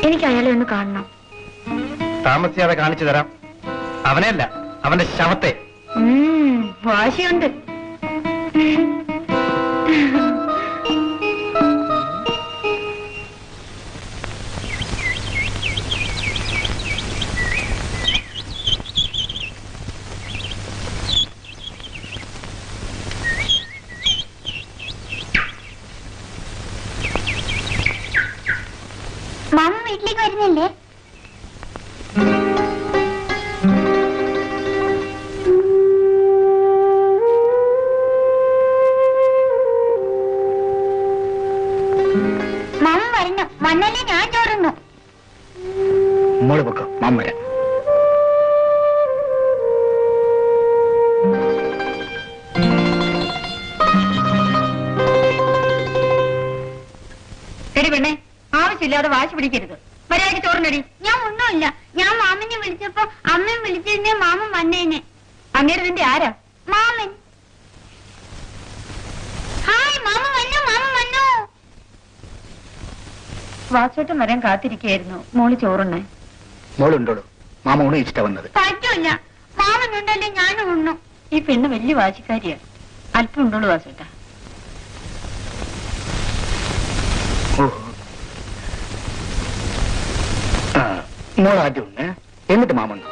എനിക്ക് അയാളെ ഒന്ന് കാണണം. താമസിയാതെ കാണിച്ചു തരാം. അവനെയല്ല, അവന്റെ ശവത്തെ. വാശിയുണ്ട്. മാമ വീട്ടിലേക്ക് വരുന്നില്ലേ? മാമ വരണം. വന്നല്ലേ ഞാൻ ചോറുന്നു. മോള് പൊക്കോ, മാമ വരാം. എടി പെണ്ണെ, ആവശ്യമില്ലാതെ വാശി പിടിക്കരുത്. മര്യാദയ്ക്ക് ചോറിനടി. ഞാൻ ഒന്നുമില്ല. ഞാൻ മാമനെ വിളിച്ചപ്പോ അമ്മയും വിളിച്ചിരുന്നേ മാമൻ വന്നേനെ. അങ്ങേര് നിന്റെ ആരാ? മാമൻ. ഹായ്, മാമ വന്നു, മാമ വന്നു. വാസോട്ടം വരാൻ കാത്തിരിക്കുകയായിരുന്നു. മോള് ചോറുണ്ണേ. മോളുണ്ടോളൂ, മാമ ഉണയിച്ചിട്ടാ വന്നത്. പറ്റൂല, മാമനുണ്ടല്ലേ ഞാനും ഉണ്ണു. ഈ പെണ്ണ് വലിയ വാശിക്കാരിയാ. അല്പം ഉണ്ടോളൂ വാസോട്ട. മോൾ ആദ്യം ഉണ്ട്, എന്നിട്ട് മാമുണ്ട്.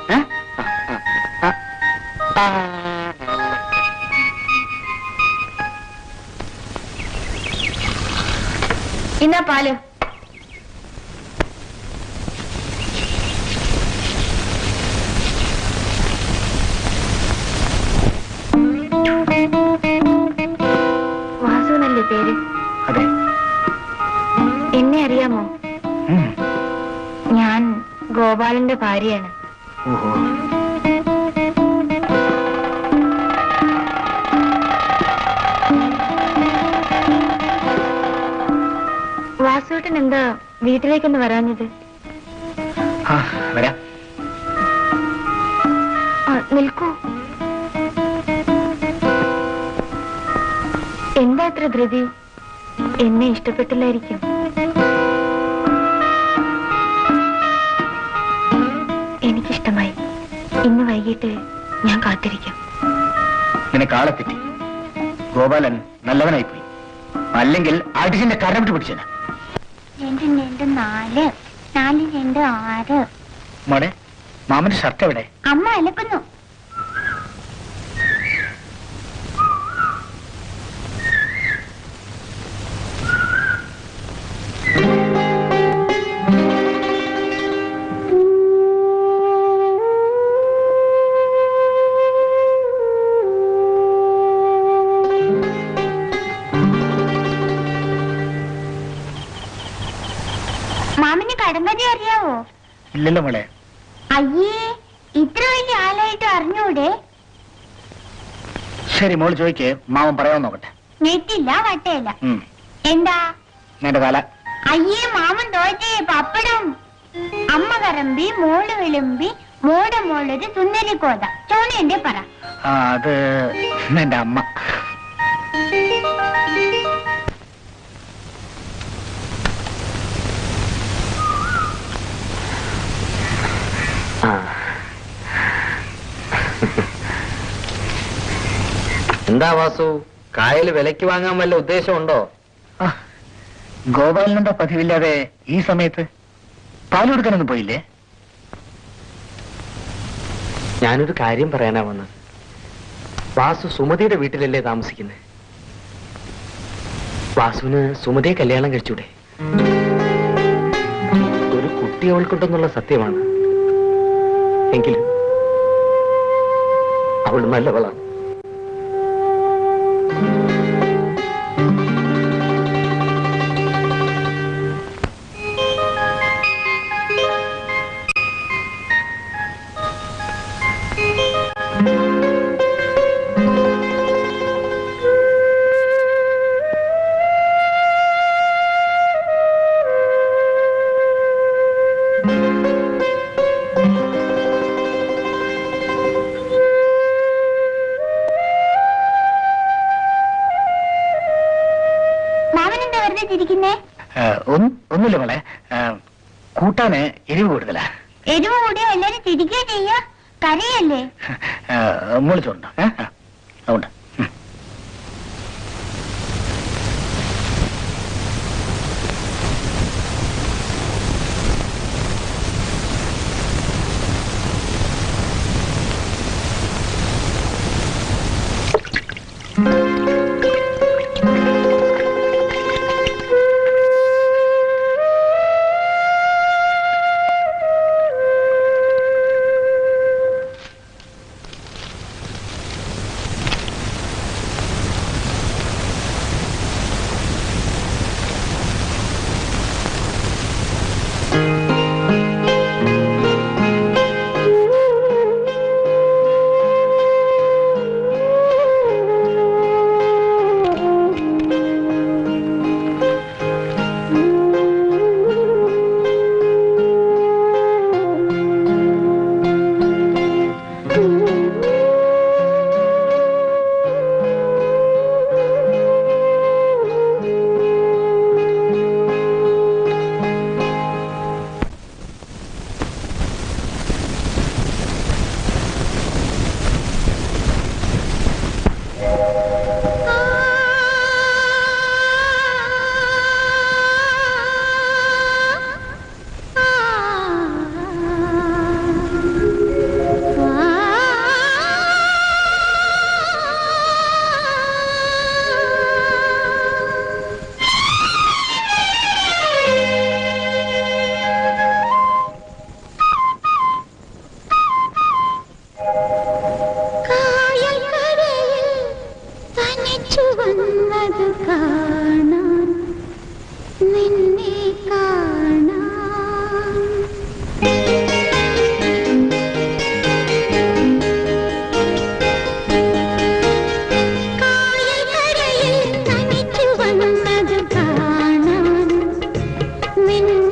ഇന്നാ പാല്. വാസുവിനല്ലേ പേര്? അതെ. എന്നെ അറിയാമോ? ഞാൻ ഗോപാലന്റെ ഭാര്യയാണ്. ഓഹോ. വാസുവേട്ടൻ എന്താ വീട്ടിലേക്കൊന്ന് വരാഞ്ഞത്? വരാം. നിൽക്കൂ. എന്താ അത്ര ധൃതി? എന്നെ ഇഷ്ടപ്പെട്ടില്ലായിരിക്കും. എനിക്കിഷ്ടമായി. ഇന്ന് വൈകിട്ട് ഞാൻ കാത്തിരിക്കും. നിനക്ക് ആളെ തെറ്റി. ഗോപാലൻ നല്ലവനായിപ്പോയി. അല്ലെങ്കിൽ ആർട്ടിസിന്റെ കരം വിട്ട് പിടിച്ചേന. 2 2 4 4 2 6. മോടെ, മാമന്റെ ഷർട്ട് എവിടെ? അമ്മ അലക്കുന്നു. മാമിന് കടമ്പതി അറിയാവോ? ഇല്ലല്ലോ മോളെ. അയ്യേ, ഇത്ര വലിയ ആളായിട്ട് അറിഞ്ഞൂടെ? ശരി, മോള് ചോദിക്ക്, മാമൻ പറയാൻ നോക്കട്ടെ. നെറ്റില്ല, വട്ടയില്ല. എന്താ? എന്റെ തല. അയ്യേ, മാമൻ തോറ്റേ. പപ്പടം. അമ്മ കറമ്പി, മോള് വിളുമ്പി, മോടെ മോളൊരു സുന്ദരി കോത. ചോണ എന്റെ പറ. അത് എന്റെ അമ്മ. എന്താ വാസു, കായല് വിലയ്ക്ക് വാങ്ങാൻ വല്ല ഉദ്ദേശമുണ്ടോ? ഗോപാലനെന്താ പതിവില്ലാതെ ഈ സമയത്ത് പാല് കൊടുക്കാനൊന്നും പോയില്ലേ? ഞാനൊരു കാര്യം പറയാനാ വന്നത്. വാസു സുമതിയുടെ വീട്ടിലല്ലേ താമസിക്കുന്നത്? വാസുവിന് സുമതിയെ കല്യാണം കഴിച്ചൂടെ? ഒരു കുട്ടി അവൾക്കുണ്ടെന്നുള്ള സത്യമാണ്. എങ്കിലും അവൾ നല്ലവളാണ്. ഒന്നുമില്ല മോളെ, കൂട്ടാന് എരിവ് കൂടുതലാ. എരിവ് കൂടിയോ എല്ലാരും തിരികെ ചെയ്യാ, കറിയല്ലേ? മുളിച്ചോണ്ട അതുകൊണ്ട് നിന്നെ